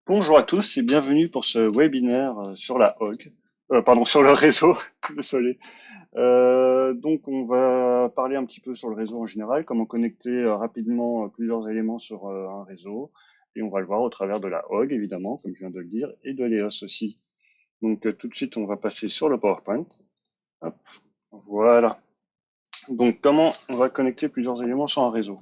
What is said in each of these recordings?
Bonjour à tous et bienvenue pour ce webinaire sur la HOG, pardon, sur le réseau, désolé. Donc on va parler un petit peu sur le réseau en général, comment connecter rapidement plusieurs éléments sur un réseau, et on va le voir au travers de la HOG évidemment, comme je viens de le dire, et de l'EOS aussi. Donc tout de suite on va passer sur le PowerPoint. Hop, voilà. Donc comment on va connecter plusieurs éléments sur un réseau?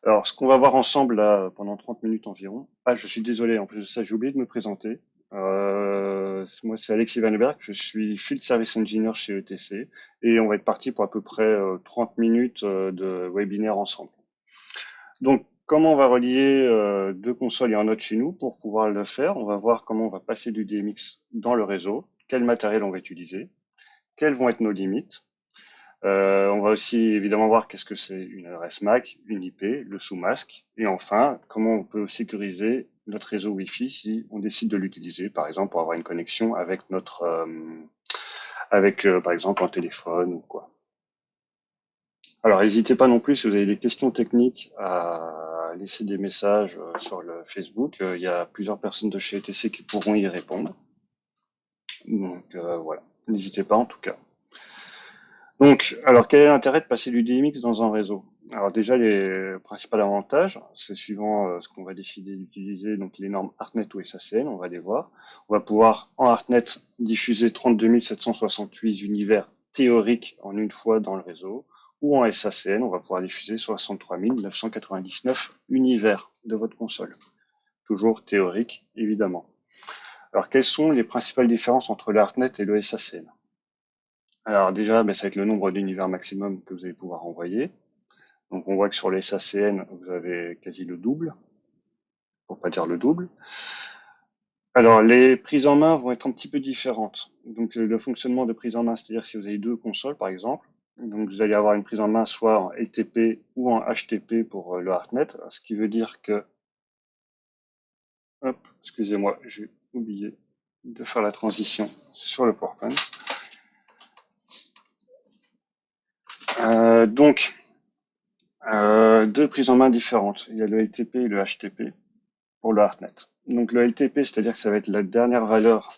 Alors, ce qu'on va voir ensemble là pendant 30 minutes environ. Ah, je suis désolé, en plus de ça, j'ai oublié de me présenter. Moi, c'est Alexis Vanneberg, je suis Field Service Engineer chez ETC et on va être parti pour à peu près 30 minutes de webinaire ensemble. Donc, comment on va relier deux consoles et un node chez nous pour pouvoir le faire? On va voir comment on va passer du DMX dans le réseau, quel matériel on va utiliser, quelles vont être nos limites. On va aussi évidemment voir qu'est-ce que c'est une adresse MAC, une IP, le sous-masque, et enfin, comment on peut sécuriser notre réseau Wi-Fi si on décide de l'utiliser, par exemple pour avoir une connexion avec par exemple un téléphone ou quoi. Alors, n'hésitez pas non plus si vous avez des questions techniques à laisser des messages sur le Facebook. Il y a plusieurs personnes de chez ETC qui pourront y répondre. Donc voilà, n'hésitez pas en tout cas. Donc, alors quel est l'intérêt de passer du DMX dans un réseau? Alors déjà, les principaux avantages, c'est suivant ce qu'on va décider d'utiliser, donc les normes ARTNET ou SACN, on va les voir. On va pouvoir en ARTNET diffuser 32 768 univers théoriques en une fois dans le réseau, ou en SACN, on va pouvoir diffuser 63 999 univers de votre console. Toujours théorique, évidemment. Alors quelles sont les principales différences entre le ARTNET et le SACN? Alors déjà, ça va être le nombre d'univers maximum que vous allez pouvoir envoyer. Donc on voit que sur les SACN, vous avez quasi le double, pour pas dire le double. Alors les prises en main vont être un petit peu différentes. Donc le fonctionnement de prise en main, c'est-à-dire si vous avez deux consoles par exemple, donc vous allez avoir une prise en main soit en LTP ou en HTP pour le ARTNET, ce qui veut dire que, hop, excusez-moi, j'ai oublié de faire la transition sur le PowerPoint. Donc deux prises en main différentes. Il y a le LTP et le HTP pour le ARTNET. Donc le LTP, c'est-à-dire que ça va être la dernière valeur,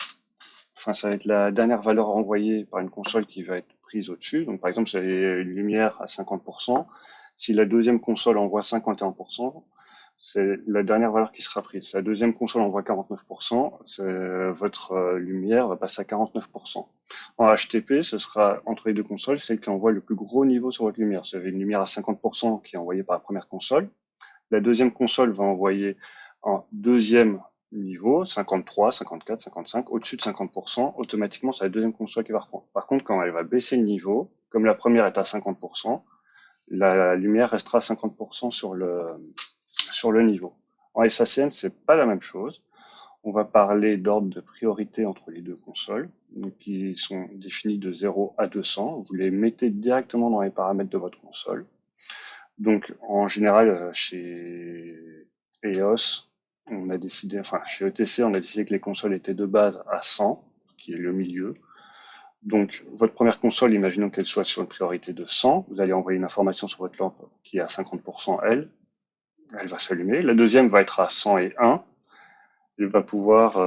enfin ça va être la dernière valeur envoyée par une console qui va être prise au-dessus. Donc par exemple, si vous avez une lumière à 50%, si la deuxième console envoie 51%, c'est la dernière valeur qui sera prise. Si la deuxième console envoie 49%, votre lumière va passer à 49%. En HTP, ce sera entre les deux consoles celle qui envoie le plus gros niveau sur votre lumière. Si vous avez une lumière à 50% qui est envoyée par la première console, la deuxième console va envoyer en deuxième niveau, 53, 54, 55, au-dessus de 50%, automatiquement, c'est la deuxième console qui va reprendre. Par contre, quand elle va baisser le niveau, comme la première est à 50%, la lumière restera à 50% sur le niveau. En SACN, c'est pas la même chose. On va parler d'ordre de priorité entre les deux consoles, donc qui sont définis de 0 à 200. Vous les mettez directement dans les paramètres de votre console. Donc, en général, chez EOS, on a décidé, enfin, chez ETC, on a décidé que les consoles étaient de base à 100, qui est le milieu. Donc, votre première console, imaginons qu'elle soit sur une priorité de 100, vous allez envoyer une information sur votre lampe qui est à 50%, elle va s'allumer. La deuxième va être à 101, elle va pouvoir,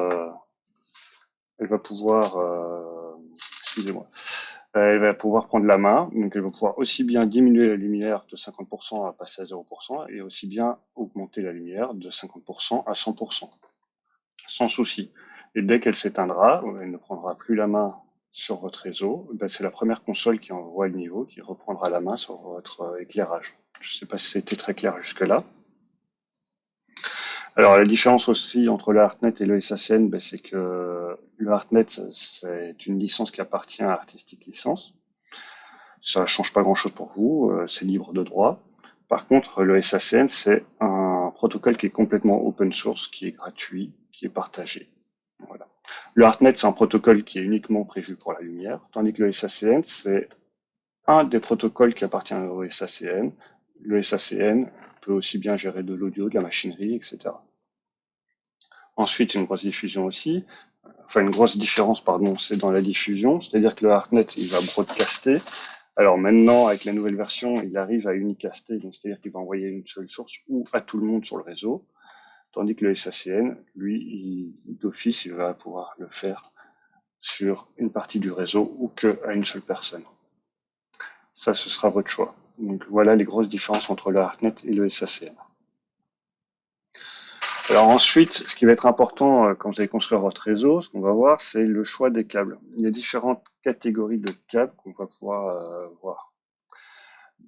excusez-moi, elle va pouvoir prendre la main, donc elle va pouvoir aussi bien diminuer la lumière de 50% à passer à 0% et aussi bien augmenter la lumière de 50% à 100%, sans souci. Et dès qu'elle s'éteindra, elle ne prendra plus la main sur votre réseau, c'est la première console qui envoie le niveau qui reprendra la main sur votre éclairage. Je ne sais pas si c'était très clair jusque-là. Alors la différence aussi entre le ArtNet et le SACN, c'est que le ArtNet, c'est une licence qui appartient à Artistic License. Ça change pas grand-chose pour vous, c'est libre de droit. Par contre, le SACN, c'est un protocole qui est complètement open source, qui est gratuit, qui est partagé. Voilà. Le ArtNet, c'est un protocole qui est uniquement prévu pour la lumière, tandis que le SACN, c'est un des protocoles qui appartient au SACN. Le SACN peut aussi bien gérer de l'audio, de la machinerie, etc. Ensuite, une grosse diffusion aussi, enfin une grosse différence, pardon, c'est dans la diffusion, c'est-à-dire que le ArtNet, il va broadcaster. Alors maintenant, avec la nouvelle version, il arrive à unicaster, donc c'est-à-dire qu'il va envoyer une seule source ou à tout le monde sur le réseau. tandis que le SACN, lui, d'office, il va pouvoir le faire sur une partie du réseau ou que à une seule personne. Ça, ce sera votre choix. Donc voilà les grosses différences entre le ArtNet et le SACN. Alors ensuite, ce qui va être important quand vous allez construire votre réseau, ce qu'on va voir, c'est le choix des câbles. Il y a différentes catégories de câbles qu'on va pouvoir voir.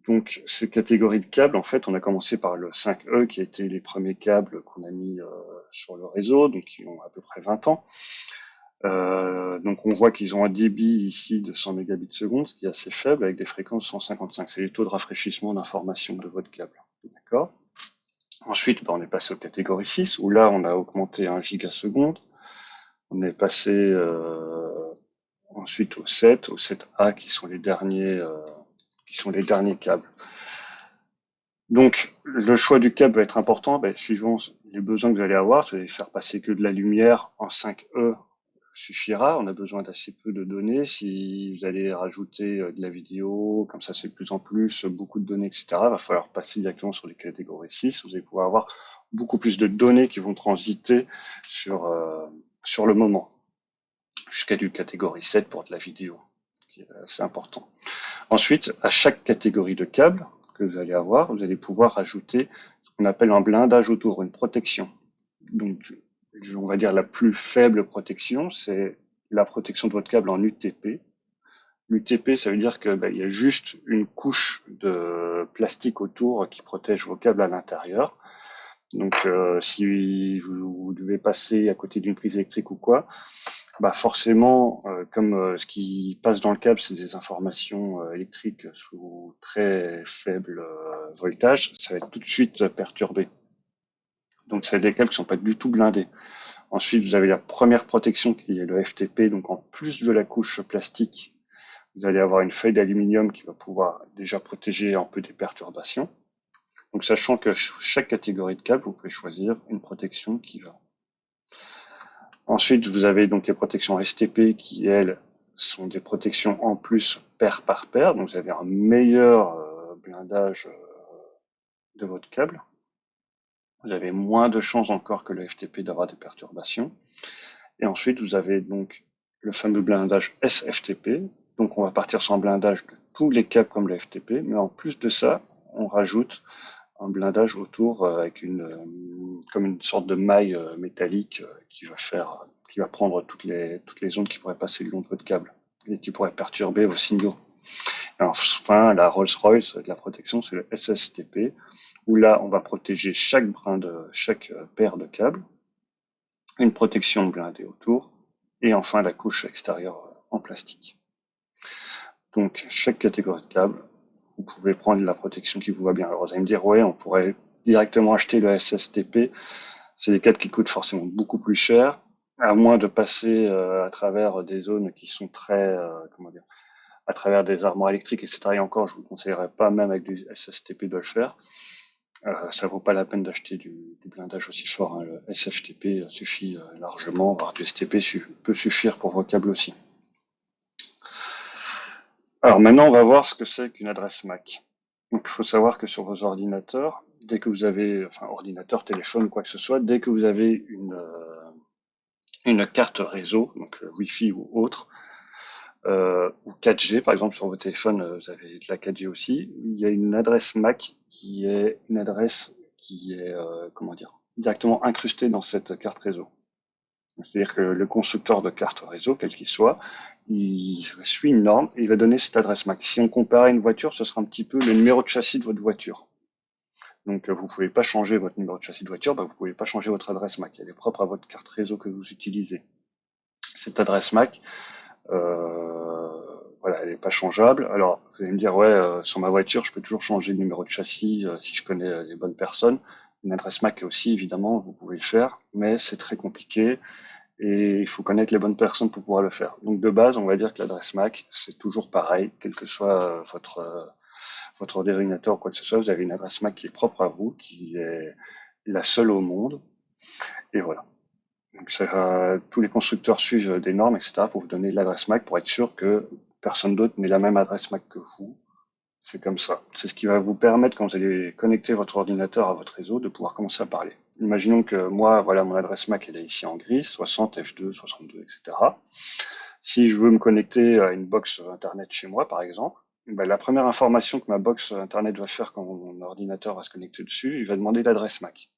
Donc ces catégories de câbles, en fait, on a commencé par le 5E qui a été les premiers câbles qu'on a mis sur le réseau, donc qui ont à peu près 20 ans. Donc on voit qu'ils ont un débit ici de 100 mégabits seconde, ce qui est assez faible, avec des fréquences 155. C'est les taux de rafraîchissement d'information de votre câble. D'accord. Ensuite, on est passé aux catégories 6, où là on a augmenté 1 gigaseconde. On est passé ensuite au 7, au 7A qui sont les derniers câbles. Donc, le choix du câble va être important, suivant les besoins que vous allez avoir. Si vous allez faire passer que de la lumière en 5E, suffira. On a besoin d'assez peu de données. Si vous allez rajouter de la vidéo, comme ça c'est de plus en plus, beaucoup de données, etc., il va falloir passer directement sur les catégories 6. Vous allez pouvoir avoir beaucoup plus de données qui vont transiter sur le moment, jusqu'à du catégorie 7 pour de la vidéo, qui est assez important. Ensuite, à chaque catégorie de câble que vous allez avoir, vous allez pouvoir ajouter ce qu'on appelle un blindage autour, une protection. Donc, on va dire la plus faible protection, c'est la protection de votre câble en UTP. L'UTP, ça veut dire que il y a juste une couche de plastique autour qui protège vos câbles à l'intérieur. Donc, si vous devez passer à côté d'une prise électrique ou quoi, forcément, comme ce qui passe dans le câble, c'est des informations électriques sous très faible voltage, ça va être tout de suite perturbé. Donc, c'est des câbles qui sont pas du tout blindés. Ensuite, vous avez la première protection qui est le FTP. Donc, en plus de la couche plastique, vous allez avoir une feuille d'aluminium qui va pouvoir déjà protéger un peu des perturbations. Donc, sachant que chaque catégorie de câble, vous pouvez choisir une protection qui va. Ensuite, vous avez donc les protections STP qui, elles, sont des protections en plus paire par paire. Donc, vous avez un meilleur blindage de votre câble. Vous avez moins de chances encore que le FTP d'avoir des perturbations. Et ensuite, vous avez donc le fameux blindage SFTP. Donc, on va partir sur un blindage de tous les câbles comme le FTP. Mais en plus de ça, on rajoute un blindage autour avec comme une sorte de maille métallique qui va prendre toutes les ondes qui pourraient passer le long de votre câble et qui pourraient perturber vos signaux. Et enfin, la Rolls-Royce de la protection, c'est le SSTP, où là, on va protéger chaque paire de câbles, une protection blindée autour, et enfin la couche extérieure en plastique. Donc, chaque catégorie de câbles, vous pouvez prendre la protection qui vous va bien. Alors, vous allez me dire, ouais, on pourrait directement acheter le SSTP. C'est des câbles qui coûtent forcément beaucoup plus cher, à moins de passer à travers des zones qui sont très, à travers des armoires électriques, etc. Et encore, je vous conseillerais pas, même avec du SSTP, de le faire. Ça vaut pas la peine d'acheter du blindage aussi fort, hein. Le SFTP suffit largement, voire du STP peut suffire pour vos câbles aussi. Alors maintenant, on va voir ce que c'est qu'une adresse MAC. Donc, il faut savoir que sur vos ordinateurs, dès que vous avez, enfin, ordinateur, téléphone, quoi que ce soit, dès que vous avez une carte réseau, donc Wi-Fi ou autre, ou 4G, par exemple, sur vos téléphones, vous avez de la 4G aussi, il y a une adresse MAC qui est une adresse qui est, directement incrustée dans cette carte réseau. C'est-à-dire que le constructeur de carte réseau, quel qu'il soit, il suit une norme et il va donner cette adresse MAC. Si on compare à une voiture, ce sera un petit peu le numéro de châssis de votre voiture. Donc vous pouvez pas changer votre numéro de châssis de voiture, vous pouvez pas changer votre adresse MAC. Elle est propre à votre carte réseau que vous utilisez. Cette adresse MAC, elle n'est pas changeable. Alors vous allez me dire, ouais, sur ma voiture, je peux toujours changer le numéro de châssis si je connais les bonnes personnes. Une adresse MAC aussi, évidemment, vous pouvez le faire, mais c'est très compliqué. Et il faut connaître les bonnes personnes pour pouvoir le faire. Donc de base, on va dire que l'adresse MAC, c'est toujours pareil, quel que soit votre ordinateur ou quoi que ce soit, vous avez une adresse MAC qui est propre à vous, qui est la seule au monde, et voilà. Donc tous les constructeurs suivent des normes, etc., pour vous donner l'adresse MAC, pour être sûr que personne d'autre n'ait la même adresse MAC que vous. C'est comme ça. C'est ce qui va vous permettre, quand vous allez connecter votre ordinateur à votre réseau, de pouvoir commencer à parler. Imaginons que moi, voilà, mon adresse MAC, elle est ici en gris, 60 F2, 62, etc. Si je veux me connecter à une box Internet chez moi, par exemple, ben, la première information que ma box Internet va faire quand mon ordinateur va se connecter dessus, il va demander l'adresse MAC.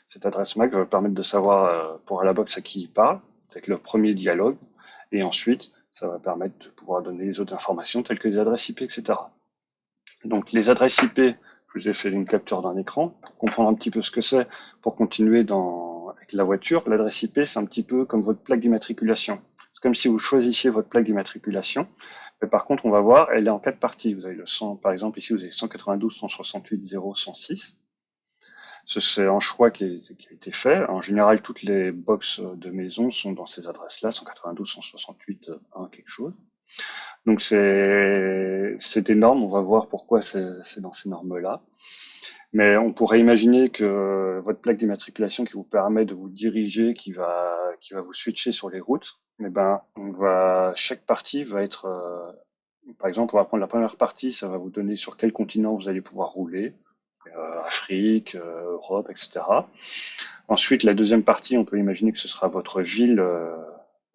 Cette adresse MAC va permettre de savoir pour la box à qui il parle, avec le premier dialogue, et ensuite, ça va permettre de pouvoir donner les autres informations telles que les adresses IP, etc. Donc les adresses IP, je vous ai fait une capture d'un écran pour comprendre un petit peu ce que c'est, pour continuer avec la voiture. L'adresse IP, c'est un petit peu comme votre plaque d'immatriculation. C'est comme si vous choisissiez votre plaque d'immatriculation. Mais par contre, on va voir, elle est en 4 parties. Vous avez le 100, par exemple, ici, vous avez 192, 168, 0, 106. C'est un choix qui a été fait. En général, toutes les box de maison sont dans ces adresses-là, 192, 168, 1 quelque chose. Donc c'est énorme, on va voir pourquoi c'est dans ces normes-là. Mais on pourrait imaginer que votre plaque d'immatriculation qui vous permet de vous diriger, qui va vous switcher sur les routes, eh ben, chaque partie va être, par exemple, on va prendre la première partie, ça va vous donner sur quel continent vous allez pouvoir rouler, Afrique, Europe, etc. Ensuite, la deuxième partie, on peut imaginer que ce sera votre ville,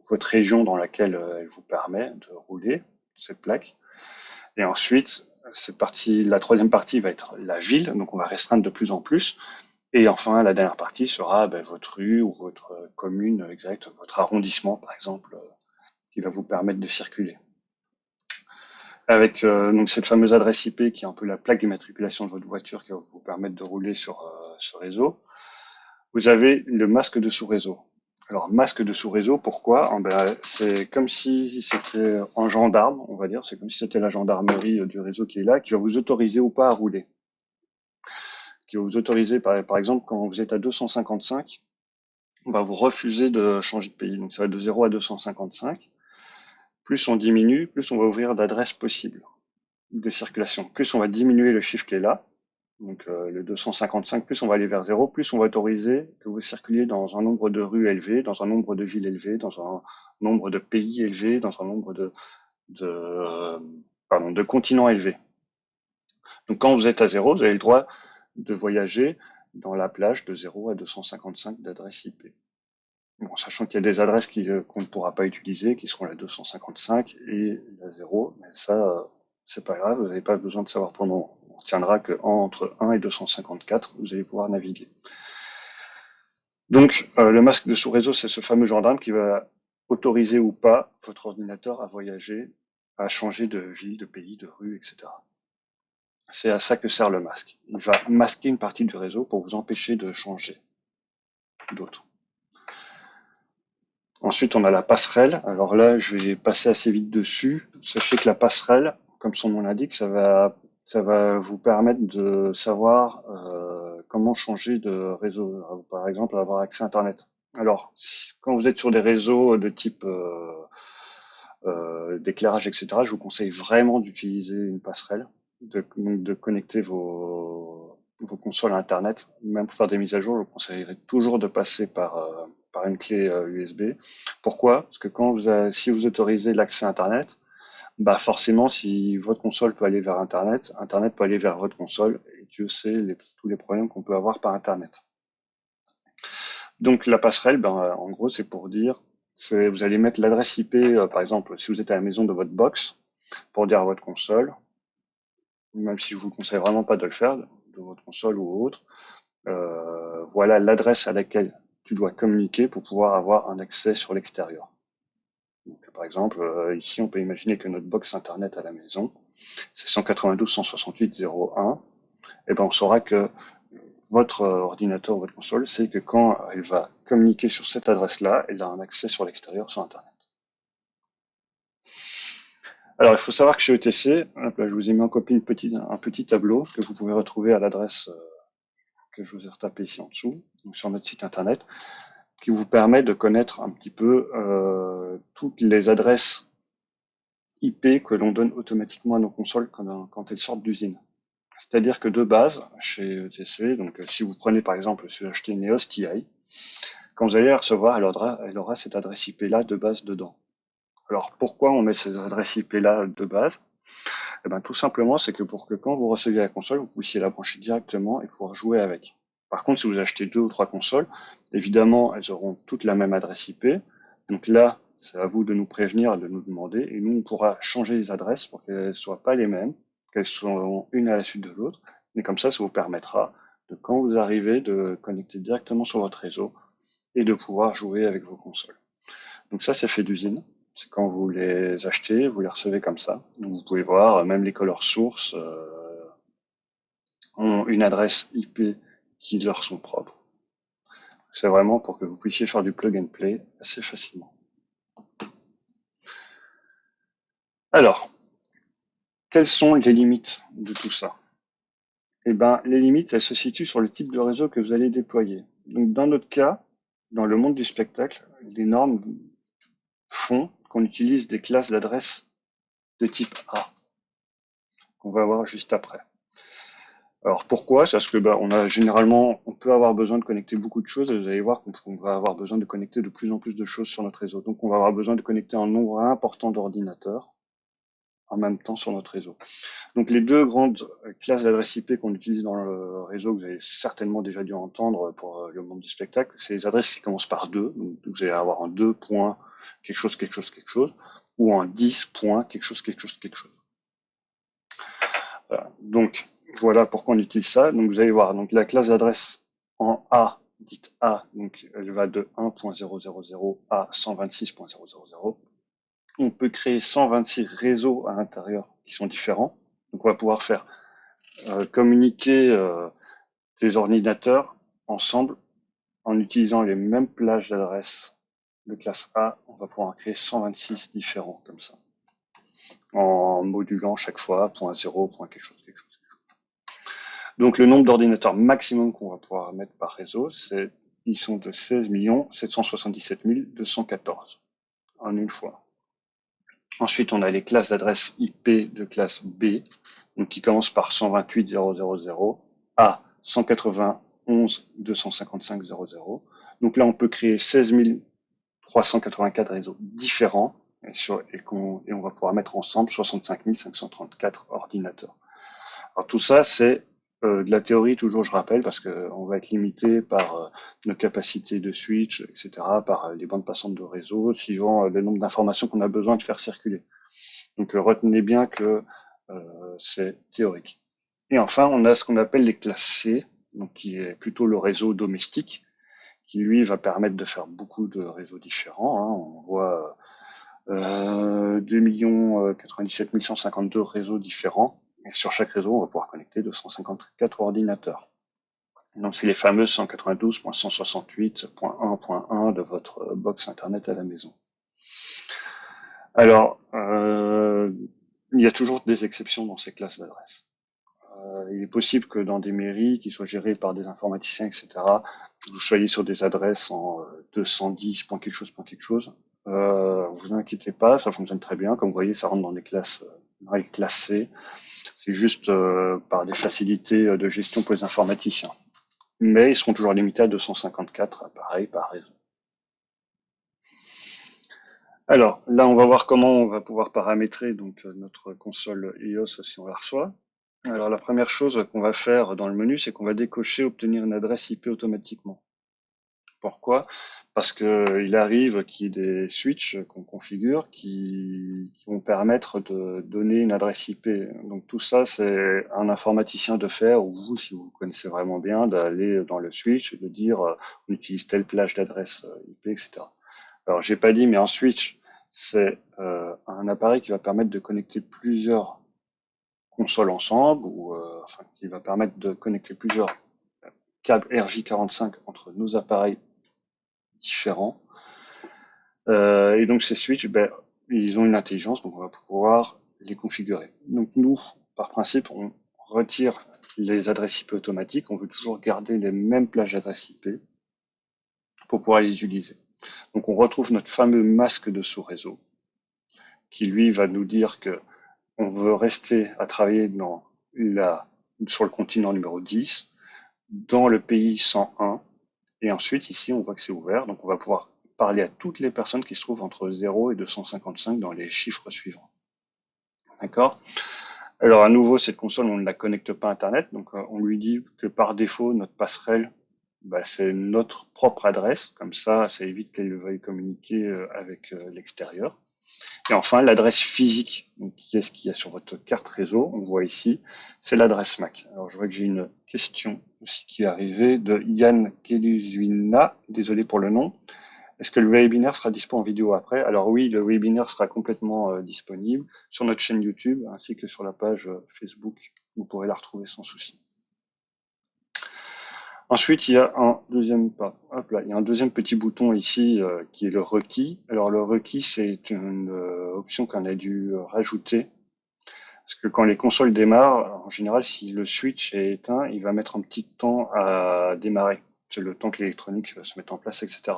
votre région dans laquelle elle vous permet de rouler, cette plaque. Et ensuite, la troisième partie va être la ville, donc on va restreindre de plus en plus. Et enfin, la dernière partie sera votre rue ou votre commune exacte, votre arrondissement par exemple, qui va vous permettre de circuler. Avec donc cette fameuse adresse IP qui est un peu la plaque d'immatriculation de votre voiture qui va vous permettre de rouler sur ce réseau, vous avez le masque de sous-réseau. Alors, masque de sous-réseau, pourquoi? C'est comme si c'était un gendarme, on va dire, c'est comme si c'était la gendarmerie du réseau qui est là, qui va vous autoriser ou pas à rouler. Qui va vous autoriser, par exemple, quand vous êtes à 255, on va vous refuser de changer de pays. Donc, ça va de 0 à 255. Plus on diminue, plus on va ouvrir d'adresses possibles de circulation. Plus on va diminuer le chiffre qui est là, donc le 255, plus on va aller vers 0, plus on va autoriser que vous circuliez dans un nombre de rues élevé, dans un nombre de villes élevé, dans un nombre de pays élevé, dans un nombre de continents élevés. Donc quand vous êtes à 0, vous avez le droit de voyager dans la plage de 0 à 255 d'adresses IP. Bon, sachant qu'il y a des adresses qu'on ne pourra pas utiliser, qui seront la 255 et la 0, mais ça, c'est pas grave, vous n'avez pas besoin de savoir pour le moment. On retiendra qu'entre 1 et 254, vous allez pouvoir naviguer. Donc, le masque de sous-réseau, c'est ce fameux gendarme qui va autoriser ou pas votre ordinateur à voyager, à changer de ville, de pays, de rue, etc. C'est à ça que sert le masque. Il va masquer une partie du réseau pour vous empêcher de changer d'autres. Ensuite, on a la passerelle. Alors là, je vais passer assez vite dessus. Sachez que la passerelle, comme son nom l'indique, ça va vous permettre de savoir comment changer de réseau. Par exemple, avoir accès à Internet. Alors, quand vous êtes sur des réseaux de type d'éclairage, etc., je vous conseille vraiment d'utiliser une passerelle, de connecter vos consoles à Internet. Même pour faire des mises à jour, je vous conseillerais toujours de passer par une clé USB. Pourquoi? Parce que si vous autorisez l'accès à Internet, bah forcément, si votre console peut aller vers Internet, Internet peut aller vers votre console, et Dieu sait tous les problèmes qu'on peut avoir par Internet. Donc la passerelle, en gros, c'est pour dire, vous allez mettre l'adresse IP, par exemple, si vous êtes à la maison de votre box, pour dire à votre console, même si je vous conseille vraiment pas de le faire, de votre console ou autre, voilà l'adresse à laquelle tu dois communiquer pour pouvoir avoir un accès sur l'extérieur. Par exemple, ici, on peut imaginer que notre box internet à la maison, c'est 192.168.0.1. Et ben, on saura que votre ordinateur ou votre console sait que quand elle va communiquer sur cette adresse-là, elle a un accès sur l'extérieur sur Internet. Alors, il faut savoir que chez ETC, là, je vous ai mis en copie un petit tableau que vous pouvez retrouver à l'adresse que je vous ai retapé ici en dessous, donc sur notre site Internet, qui vous permet de connaître un petit peu toutes les adresses IP que l'on donne automatiquement à nos consoles quand elles sortent d'usine. C'est-à-dire que de base, chez ETC, donc si vous prenez par exemple, si vous achetez une EOS TI, quand vous allez la recevoir, elle aura cette adresse IP-là de base dedans. Alors pourquoi on met cette adresse IP-là de base? Eh ben, tout simplement, c'est que pour que quand vous receviez la console, vous puissiez la brancher directement et pouvoir jouer avec. Par contre, si vous achetez 2 ou 3 consoles, évidemment, elles auront toutes la même adresse IP. Donc là, c'est à vous de nous prévenir, de nous demander, et nous, on pourra changer les adresses pour qu'elles ne soient pas les mêmes, qu'elles soient une à la suite de l'autre. Et comme ça vous permettra de, quand vous arrivez, de connecter directement sur votre réseau et de pouvoir jouer avec vos consoles. Donc ça, c'est fait d'usine. C'est quand vous les achetez, vous les recevez comme ça. Donc vous pouvez voir, même les color sources ont une adresse IP qui leur sont propres. C'est vraiment pour que vous puissiez faire du plug and play assez facilement. Alors, quelles sont les limites de tout ça? Eh ben, les limites, elles se situent sur le type de réseau que vous allez déployer. Donc, dans notre cas, dans le monde du spectacle, les normes font qu'on utilise des classes d'adresses de type A, qu'on va voir juste après. Alors pourquoi? C'est parce que on peut avoir besoin de connecter beaucoup de choses, et vous allez voir qu'on va avoir besoin de connecter de plus en plus de choses sur notre réseau. Donc on va avoir besoin de connecter un nombre important d'ordinateurs en même temps sur notre réseau. Donc les deux grandes classes d'adresses IP qu'on utilise dans le réseau, que vous avez certainement déjà dû entendre pour le monde du spectacle, c'est les adresses qui commencent par 2. Donc vous allez avoir un 2 point quelque chose, quelque chose, quelque chose, ou un 10 point quelque chose, quelque chose, quelque chose. Voilà. Donc voilà pourquoi on utilise ça. Donc vous allez voir, donc la classe d'adresse en A, dite A, donc elle va de 1.000 à 126.000. On peut créer 126 réseaux à l'intérieur qui sont différents. Donc on va pouvoir faire communiquer des ordinateurs ensemble en utilisant les mêmes plages d'adresse de classe A. On va pouvoir en créer 126 différents comme ça, en modulant chaque fois .0, quelque chose, quelque chose. Donc le nombre d'ordinateurs maximum qu'on va pouvoir mettre par réseau, ils sont de 16 777 214 en une fois. Ensuite, on a les classes d'adresse IP de classe B, donc qui commencent par 128.0.0.0 à 191.255.0.0. Donc là, on peut créer 16 384 réseaux différents et on va pouvoir mettre ensemble 65 534 ordinateurs. Alors tout ça, c'est de la théorie, toujours je rappelle, parce qu'on va être limité par nos capacités de switch, etc., par les bandes passantes de réseau, suivant le nombre d'informations qu'on a besoin de faire circuler. Donc retenez bien que c'est théorique. Et enfin, on a ce qu'on appelle les classes C, donc qui est plutôt le réseau domestique, qui lui va permettre de faire beaucoup de réseaux différents. Hein. On voit 2 97 152 réseaux différents. Et sur chaque réseau, on va pouvoir connecter 254 ordinateurs. Donc c'est les fameuses 192.168.1.1 de votre box internet à la maison. Alors, il y a toujours des exceptions dans ces classes d'adresses. Il est possible que dans des mairies qui soient gérées par des informaticiens, etc., vous soyez sur des adresses en 210 quelque chose, quelque chose. Vous inquiétez pas, ça fonctionne très bien. Comme vous voyez, ça rentre dans les classes C. C'est juste par des facilités de gestion pour les informaticiens. Mais ils seront toujours limités à 254 appareils par réseau. Alors là, on va voir comment on va pouvoir paramétrer donc notre console EOS si on la reçoit. Alors la première chose qu'on va faire dans le menu, c'est qu'on va décocher obtenir une adresse IP automatiquement. Pourquoi? Parce que il arrive qu'il y ait des switches qu'on configure qui vont permettre de donner une adresse IP. Donc tout ça, c'est un informaticien de faire, ou vous, si vous connaissez vraiment bien, d'aller dans le switch et de dire on utilise telle plage d'adresse IP, etc. Alors j'ai pas dit, mais un switch, c'est un appareil qui va permettre de connecter plusieurs consoles ensemble, ou qui va permettre de connecter plusieurs câbles RJ45 entre nos appareils différents. Et donc ces switches, ils ont une intelligence, donc on va pouvoir les configurer. Donc nous, par principe, on retire les adresses IP automatiques, on veut toujours garder les mêmes plages d'adresses IP pour pouvoir les utiliser. Donc on retrouve notre fameux masque de sous-réseau, qui lui va nous dire que on veut rester à travailler sur le continent numéro 10, dans le pays 101, et ensuite ici on voit que c'est ouvert, donc on va pouvoir parler à toutes les personnes qui se trouvent entre 0 et 255 dans les chiffres suivants. D'accord? Alors à nouveau, cette console, on ne la connecte pas à Internet, donc on lui dit que par défaut, notre passerelle bah, c'est notre propre adresse, comme ça évite qu'elle veuille communiquer avec l'extérieur. Et enfin, l'adresse physique, donc qui est ce qu'il y a sur votre carte réseau, on voit ici, c'est l'adresse MAC. Alors je vois que j'ai une question aussi qui est arrivée de Yann Keluzuina, désolé pour le nom. Est-ce que le webinaire sera dispo en vidéo après? Alors oui, le webinaire sera complètement disponible sur notre chaîne YouTube ainsi que sur la page Facebook. Vous pourrez la retrouver sans souci. Ensuite, il y a un deuxième il y a un deuxième petit bouton ici qui est le requis. Alors le requis, c'est une option qu'on a dû rajouter parce que quand les consoles démarrent, en général, si le switch est éteint, il va mettre un petit temps à démarrer. C'est le temps que l'électronique va se mettre en place, etc.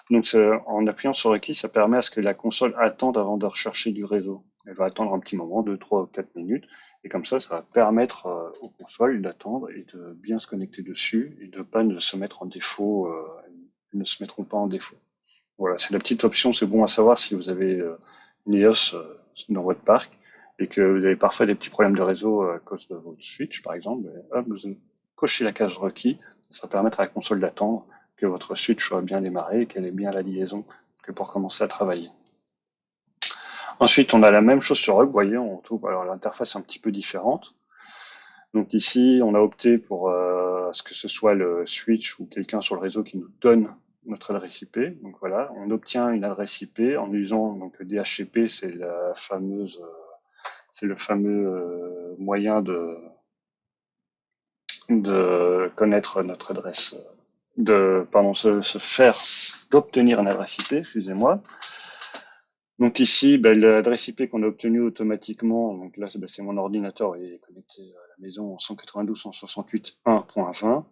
Donc en appuyant sur requis, ça permet à ce que la console attende avant de rechercher du réseau. Elle va attendre un petit moment, 2, 3 ou 4 minutes, et comme ça va permettre aux consoles d'attendre et de bien se connecter dessus et de pas ne se mettre en défaut, elles ne se mettront pas en défaut. Voilà, c'est la petite option, c'est bon à savoir si vous avez une iOS dans votre parc et que vous avez parfois des petits problèmes de réseau à cause de votre Switch, par exemple. Hop, vous cochez la case requis, ça va permettre à la console d'attendre que votre Switch soit bien démarré et qu'elle ait bien la liaison que pour commencer à travailler. Ensuite, on a la même chose sur Hub, vous voyez, on trouve alors l'interface un petit peu différente. Donc ici, on a opté pour ce que ce soit le switch ou quelqu'un sur le réseau qui nous donne notre adresse IP. Donc voilà, on obtient une adresse IP en usant donc le DHCP, c'est le fameux moyen de connaître notre adresse, d'obtenir une adresse IP, excusez-moi. Donc ici, l'adresse IP qu'on a obtenue automatiquement, donc là c'est mon ordinateur, il est connecté à la maison en 192.168.1.20,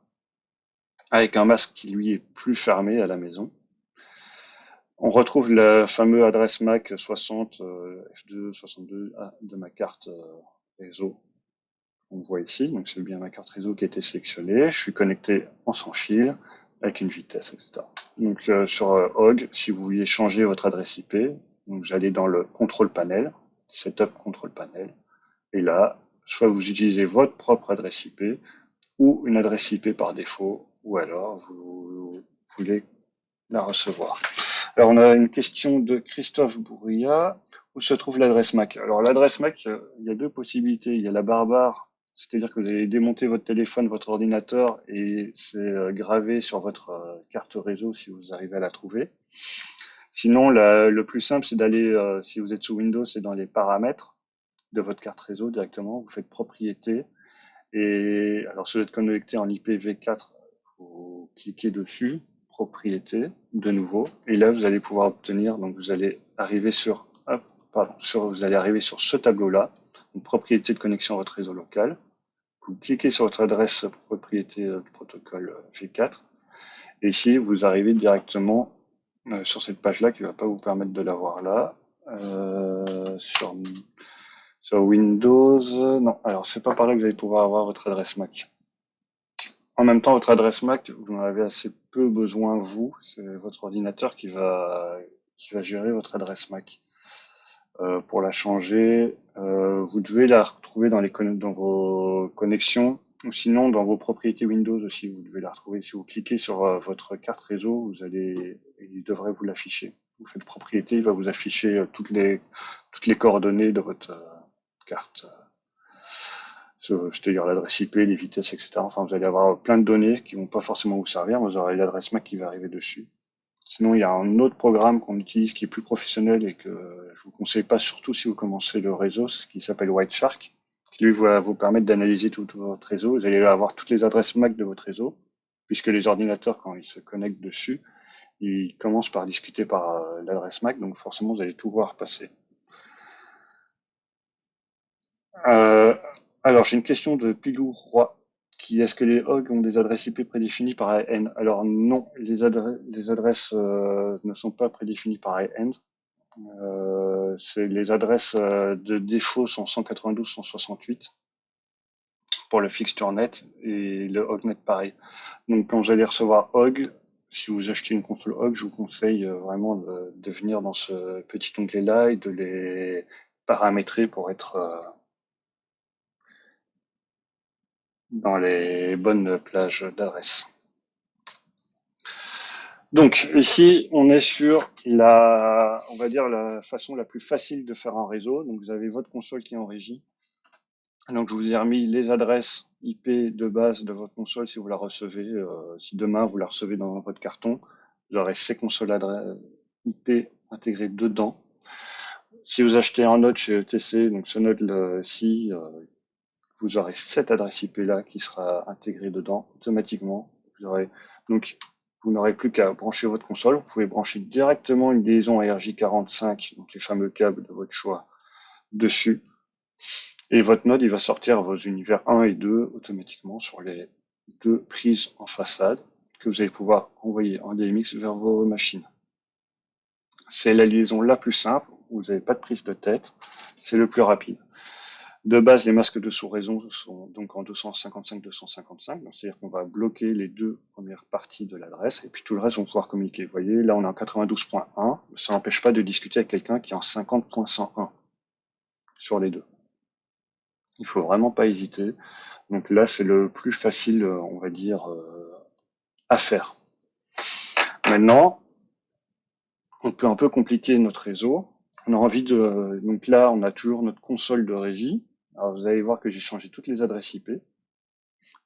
avec un masque qui lui est plus fermé à la maison. On retrouve la fameuse adresse MAC 60 F2 62 de ma carte réseau. On voit ici, donc c'est bien ma carte réseau qui a été sélectionnée. Je suis connecté en sans fil avec une vitesse, etc. Donc sur OG, si vous vouliez changer votre adresse IP, donc vous allez dans le contrôle panel, setup control panel, et là, soit vous utilisez votre propre adresse IP ou une adresse IP par défaut, ou alors vous voulez la recevoir. Alors on a une question de Christophe Bourria. Où se trouve l'adresse MAC? Alors l'adresse MAC, il y a deux possibilités. Il y a la barre, c'est-à-dire que vous allez démonter votre téléphone, votre ordinateur, et c'est gravé sur votre carte réseau si vous arrivez à la trouver. Sinon, le plus simple, c'est d'aller, si vous êtes sous Windows, c'est dans les paramètres de votre carte réseau directement. Vous faites propriété. Et alors, si vous êtes connecté en IPv4, vous cliquez dessus, propriété, de nouveau. Et là, vous allez pouvoir obtenir, donc vous allez arriver sur, vous allez arriver sur ce tableau-là, une propriété de connexion à votre réseau local. Vous cliquez sur votre adresse propriété de protocole V4. Et ici, vous arrivez directement sur cette page-là qui ne va pas vous permettre de l'avoir là. Sur Windows, non. Alors, c'est pas par là que vous allez pouvoir avoir votre adresse MAC. En même temps, votre adresse MAC, vous en avez assez peu besoin, vous. C'est votre ordinateur qui va gérer votre adresse MAC. Pour la changer, vous devez la retrouver dans vos connexions ou sinon dans vos propriétés Windows aussi. Vous devez la retrouver. Si vous cliquez sur votre carte réseau, il devrait vous l'afficher. Vous faites propriété, il va vous afficher toutes les coordonnées de votre carte. C'est-à-dire l'adresse IP, les vitesses, etc. Enfin, vous allez avoir plein de données qui vont pas forcément vous servir. Vous aurez l'adresse MAC qui va arriver dessus. Sinon, il y a un autre programme qu'on utilise qui est plus professionnel et que je vous conseille pas, surtout si vous commencez le réseau, ce qui s'appelle Whiteshark, qui lui va vous permettre d'analyser tout votre réseau. Vous allez avoir toutes les adresses MAC de votre réseau, puisque les ordinateurs, quand ils se connectent dessus, ils commencent par discuter par l'adresse MAC, donc forcément, vous allez tout voir passer. Alors, j'ai une question de Pilou Roy. Est-ce que les HOG ont des adresses IP prédéfinies par AN? Alors non, les adresses ne sont pas prédéfinies par AN. Les adresses de défaut sont 192.168 pour le fixture.net et le HOGNet pareil. Donc quand vous allez recevoir HOG, si vous achetez une console HOG, je vous conseille vraiment de venir dans ce petit onglet-là et de les paramétrer pour être dans les bonnes plages d'adresses. Donc ici, on est sur on va dire la façon la plus facile de faire un réseau. Donc vous avez votre console qui est en régie. Donc je vous ai remis les adresses IP de base de votre console si vous la recevez. Si demain vous la recevez dans votre carton, vous aurez ces consoles IP intégrées dedans. Si vous achetez un node chez ETC, donc ce node-ci, vous aurez cette adresse IP là qui sera intégrée dedans automatiquement. Donc vous n'aurez plus qu'à brancher votre console. Vous pouvez brancher directement une liaison RJ45, donc les fameux câbles de votre choix, dessus. Et votre node, il va sortir vos univers 1 et 2 automatiquement sur les deux prises en façade que vous allez pouvoir envoyer en DMX vers vos machines. C'est la liaison la plus simple, vous n'avez pas de prise de tête, c'est le plus rapide. De base, les masques de sous-réseau sont donc en 255-255, c'est-à-dire qu'on va bloquer les deux premières parties de l'adresse, et puis tout le reste, on va pouvoir communiquer. Vous voyez, là, on est en 92.1, ça n'empêche pas de discuter avec quelqu'un qui est en 50.101 sur les deux. Il faut vraiment pas hésiter. Donc là, c'est le plus facile, on va dire, à faire. Maintenant, on peut un peu compliquer notre réseau. On a envie de, donc là, on a toujours notre console de régie. Alors vous allez voir que j'ai changé toutes les adresses IP.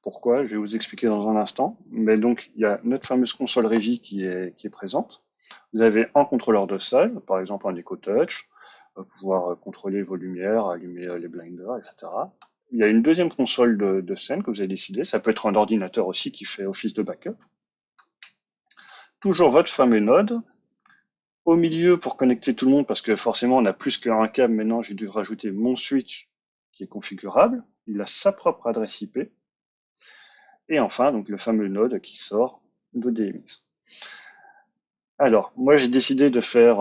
Pourquoi? Je vais vous expliquer dans un instant. Mais donc, il y a notre fameuse console régie qui est présente. Vous avez un contrôleur de salle, par exemple un EcoTouch, pour pouvoir contrôler vos lumières, allumer les blinders, etc. Il y a une deuxième console de scène que vous avez décidé. Ça peut être un ordinateur aussi qui fait office de backup. Toujours votre fameux node. Au milieu, pour connecter tout le monde, parce que forcément, on a plus qu'un câble. Maintenant, j'ai dû rajouter mon switch qui est configurable. Il a sa propre adresse IP. Et enfin, donc le fameux node qui sort de DMX. Alors, moi, j'ai décidé de faire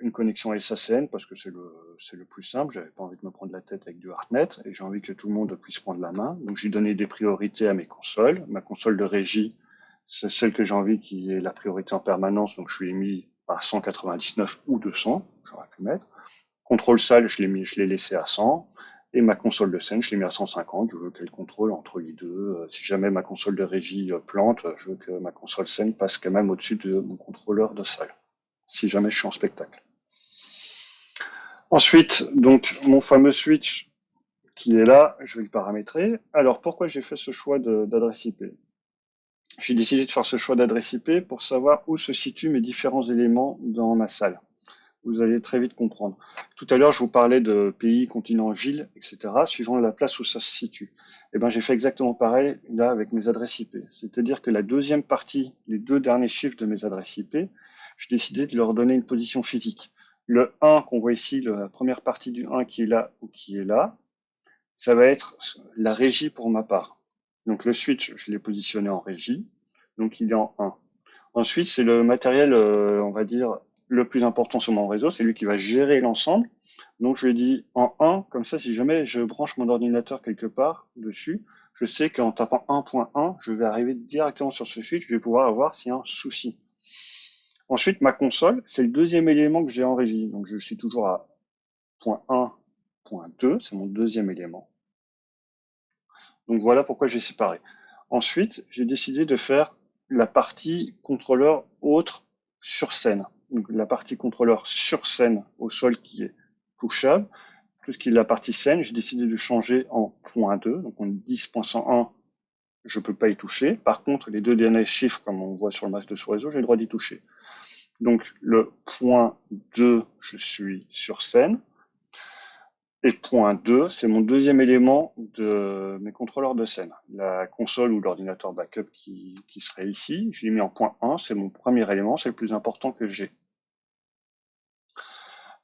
une connexion SACN parce que c'est le plus simple. J'avais pas envie de me prendre la tête avec du Hardnet et j'ai envie que tout le monde puisse prendre la main. Donc, j'ai donné des priorités à mes consoles. Ma console de régie, c'est celle que j'ai envie qui ait la priorité en permanence. Donc, je lui ai mis à 199 ou 200. J'aurais pu mettre. Contrôle salle, je l'ai laissé à 100. Et ma console de scène, je l'ai mis à 150. Je veux qu'elle contrôle entre les deux. Si jamais ma console de régie plante, je veux que ma console scène passe quand même au-dessus de mon contrôleur de salle. Si jamais je suis en spectacle. Ensuite, donc, mon fameux switch qui est là, je vais le paramétrer. Alors, pourquoi j'ai fait ce choix d'adresse IP? J'ai décidé de faire ce choix d'adresse IP pour savoir où se situent mes différents éléments dans ma salle. Vous allez très vite comprendre. Tout à l'heure, je vous parlais de pays, continents, villes, etc., suivant la place où ça se situe. Eh ben, j'ai fait exactement pareil là avec mes adresses IP. C'est-à-dire que la deuxième partie, les deux derniers chiffres de mes adresses IP, j'ai décidé de leur donner une position physique. Le 1 qu'on voit ici, la première partie du 1 qui est là ou qui est là, ça va être la régie pour ma part. Donc le switch, je l'ai positionné en régie, donc il est en 1. Ensuite, c'est le matériel, on va dire, le plus important sur mon réseau, c'est lui qui va gérer l'ensemble. Donc je lui ai dit en 1, comme ça, si jamais je branche mon ordinateur quelque part dessus, je sais qu'en tapant 1.1, je vais arriver directement sur ce switch, je vais pouvoir avoir s'il y a un souci. Ensuite, ma console, c'est le deuxième élément que j'ai en régie. Donc je suis toujours à point 1, point 2, c'est mon deuxième élément. Donc voilà pourquoi j'ai séparé. Ensuite, j'ai décidé de faire la partie contrôleur autre sur scène. Donc la partie contrôleur sur scène au sol qui est touchable. Tout ce qui est la partie scène, j'ai décidé de changer en point 2. Donc on 10.101, je ne peux pas y toucher. Par contre, les deux derniers chiffres, comme on voit sur le masque de sous-réseau, j'ai le droit d'y toucher. Donc le point 2, je suis sur scène. Et point 2, c'est mon deuxième élément de mes contrôleurs de scène. La console ou l'ordinateur backup qui serait ici, je l'ai mis en point 1, c'est mon premier élément, c'est le plus important que j'ai.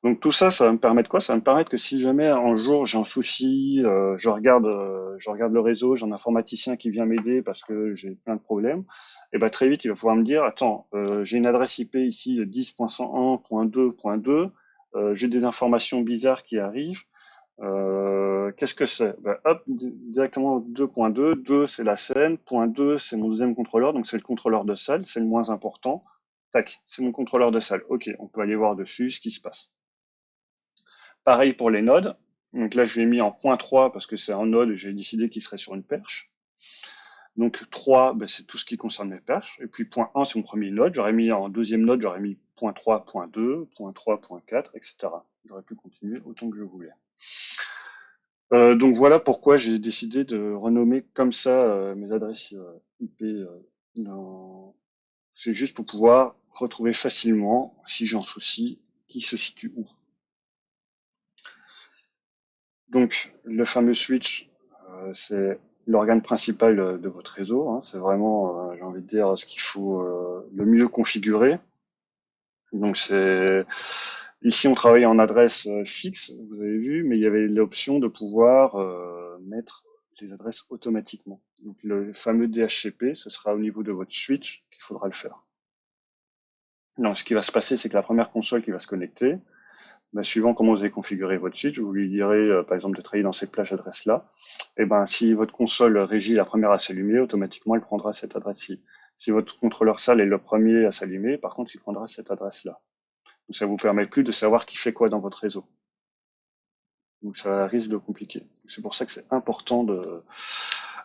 Donc tout ça, ça va me permettre quoi? Ça va me permettre que si jamais un jour j'ai un souci, je regarde le réseau, j'ai un informaticien qui vient m'aider parce que j'ai plein de problèmes, et ben très vite il va pouvoir me dire, attends, j'ai une adresse IP ici 10.101.2.2, j'ai des informations bizarres qui arrivent. Qu'est-ce que c'est? Ben, hop, directement 2.2. 2, c'est la scène. Point 2, c'est mon deuxième contrôleur. Donc, c'est le contrôleur de salle. C'est le moins important. Tac, c'est mon contrôleur de salle. OK, on peut aller voir dessus ce qui se passe. Pareil pour les nodes. Donc là, je l'ai mis en point 3 parce que c'est un node et j'ai décidé qu'il serait sur une perche. Donc 3, ben, c'est tout ce qui concerne mes perches. Et puis point 1, c'est mon premier node. J'aurais mis en deuxième node, j'aurais mis point 3, point 2, point 3, point 4, etc. J'aurais pu continuer autant que je voulais. Donc voilà pourquoi j'ai décidé de renommer comme ça mes adresses IP. C'est juste pour pouvoir retrouver facilement, si j'ai un souci, qui se situe où. Donc le fameux switch, c'est l'organe principal de votre réseau, hein. C'est vraiment, j'ai envie de dire, ce qu'il faut le mieux configurer. Donc c'est ici on travaille en adresse fixe, vous avez vu, mais il y avait l'option de pouvoir mettre les adresses automatiquement. Donc le fameux DHCP, ce sera au niveau de votre switch qu'il faudra le faire. Donc ce qui va se passer, c'est que la première console qui va se connecter, ben, suivant comment vous avez configuré votre switch, vous lui direz par exemple de travailler dans ces plages adresses-là, et ben si votre console régie la première à s'allumer, automatiquement elle prendra cette adresse-ci. Si votre contrôleur salle est le premier à s'allumer, par contre il prendra cette adresse-là. Donc ça vous permet plus de savoir qui fait quoi dans votre réseau. Donc ça risque de compliquer. C'est pour ça que c'est important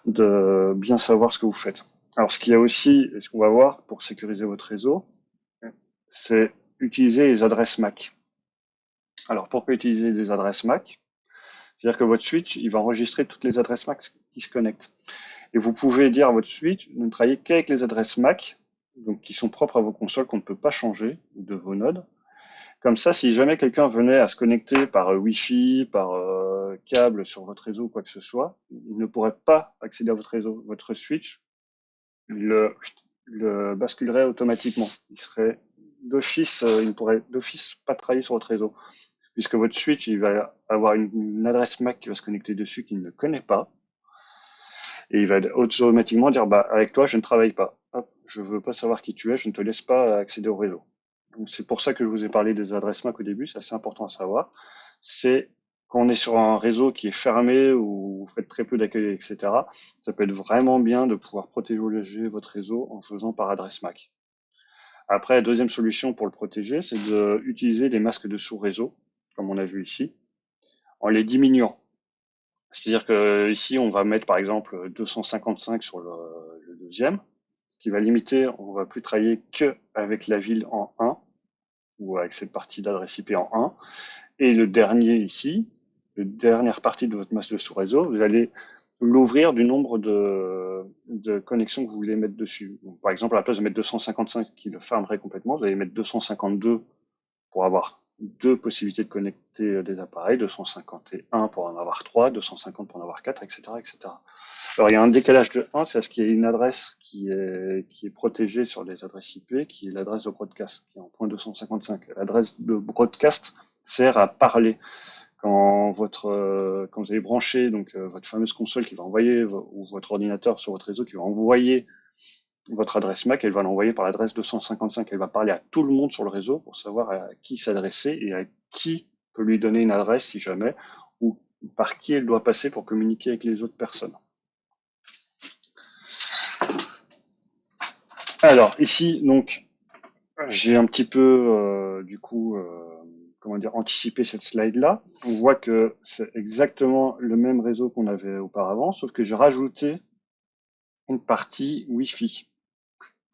de bien savoir ce que vous faites. Alors ce qu'il y a aussi, et ce qu'on va voir pour sécuriser votre réseau, c'est utiliser les adresses MAC. Alors pourquoi utiliser des adresses MAC? C'est-à-dire que votre switch, il va enregistrer toutes les adresses MAC qui se connectent. Et vous pouvez dire à votre switch, ne travaillez qu'avec les adresses MAC, donc qui sont propres à vos consoles, qu'on ne peut pas changer, de vos nodes. Comme ça, si jamais quelqu'un venait à se connecter par Wi-Fi, par câble sur votre réseau, quoi que ce soit, il ne pourrait pas accéder à votre réseau. Votre switch le basculerait automatiquement. Il serait d'office, il ne pourrait d'office pas travailler sur votre réseau, puisque votre switch, il va avoir une adresse MAC qui va se connecter dessus qu'il ne connaît pas, et il va automatiquement dire, bah, avec toi, je ne travaille pas. Hop, je veux pas savoir qui tu es, je ne te laisse pas accéder au réseau. Donc c'est pour ça que je vous ai parlé des adresses MAC au début, c'est assez important à savoir. C'est quand on est sur un réseau qui est fermé ou vous faites très peu d'accueil, etc., ça peut être vraiment bien de pouvoir protéger votre réseau en faisant par adresse MAC. Après, la deuxième solution pour le protéger, c'est d'utiliser des masques de sous-réseau, comme on a vu ici, en les diminuant. C'est-à-dire que ici, on va mettre par exemple 255 sur le deuxième, qui va limiter, on va plus travailler que avec la ville en 1, ou avec cette partie d'adresse IP en 1. Et le dernier ici, la dernière partie de votre masque de sous-réseau, vous allez l'ouvrir du nombre de connexions que vous voulez mettre dessus. Donc, par exemple, à la place de mettre 255 qui le fermerait complètement, vous allez mettre 252 pour avoir deux possibilités de connecter des appareils, 251 pour en avoir 3, 250 pour en avoir 4, etc., etc. Alors, il y a un décalage de 1, c'est parce qu'il y a une adresse qui est protégée sur les adresses IP, qui est l'adresse de broadcast, qui est en point 255. L'adresse de broadcast sert à parler. Quand vous avez branché votre fameuse console qui va envoyer, ou votre ordinateur sur votre réseau qui va envoyer votre adresse MAC, elle va l'envoyer par l'adresse 255. Elle va parler à tout le monde sur le réseau pour savoir à qui s'adresser et à qui peut lui donner une adresse si jamais, ou par qui elle doit passer pour communiquer avec les autres personnes. Alors ici, donc, j'ai un petit peu comment dire, anticipé cette slide-là. On voit que c'est exactement le même réseau qu'on avait auparavant, sauf que j'ai rajouté une partie Wi-Fi.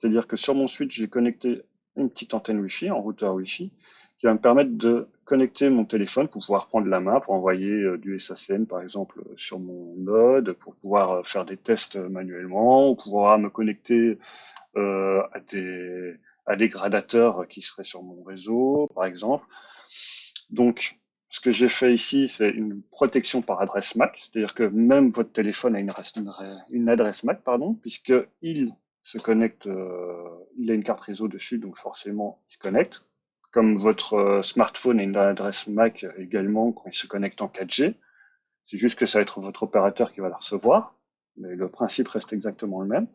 C'est-à-dire que sur mon switch, j'ai connecté une petite antenne Wi-Fi, en routeur Wi-Fi, qui va me permettre de connecter mon téléphone pour pouvoir prendre la main, pour envoyer du SACN par exemple sur mon node, pour pouvoir faire des tests manuellement, ou pouvoir me connecter à des gradateurs qui seraient sur mon réseau, par exemple. Donc, ce que j'ai fait ici, c'est une protection par adresse MAC, c'est-à-dire que même votre téléphone a une adresse MAC, pardon, puisqu'il se connecte, il a une carte réseau dessus, donc forcément, il se connecte. Comme votre smartphone a une adresse MAC également quand il se connecte en 4G, c'est juste que ça va être votre opérateur qui va la recevoir, mais le principe reste exactement le même.